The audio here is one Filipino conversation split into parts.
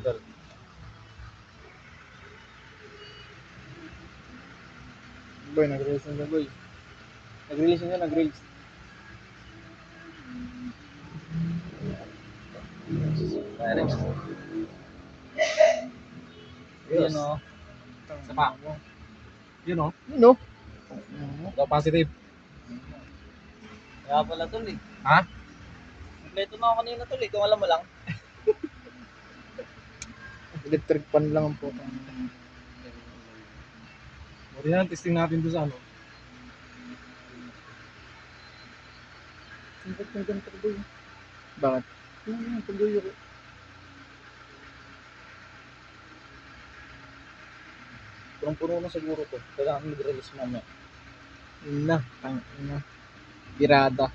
Tol. Boy, nag-release na boy. Nag-release na, nag-release. Direct. Yun Yes. o. Isa pa. Yun o. Yun no? Ito positive. Kaya pala tol eh. Ha? Kompleto na ako kanina tol eh. Kung alam mo lang. Electric pan lang ang puto. Muli yan, testing natin doon sa ano. Bakit may ganito boy? Bakit? Yung tuloy ako. Punong-puno na siguro to. Kailangan mag-release mamaya. Yun na. Pirada.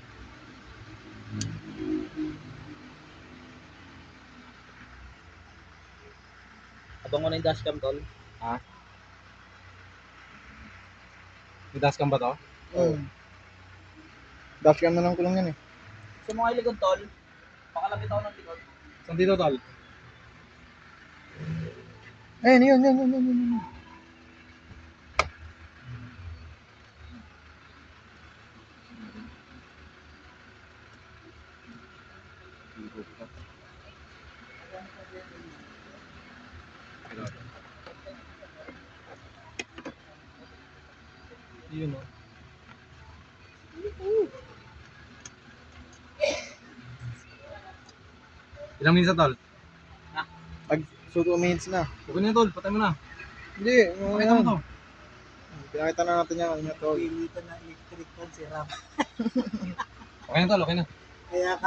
Abang ko na yung dashcam tol. May dashcam ba to? Dashcam na lang ko lang yan eh. Sa mga ilikod tol. Pakalapit ako ng likod. Saan dito, tol? Ayun, yun. Yun o. Ilang minutes na, tol? So 2 minutes na. Huwag na, tol. Patay mo na. Hindi, Pakita mo to. Pinakita na natin yan kanina to. Pilitan na electric fan si Ram. Okay na, tol. Okay na. Kaya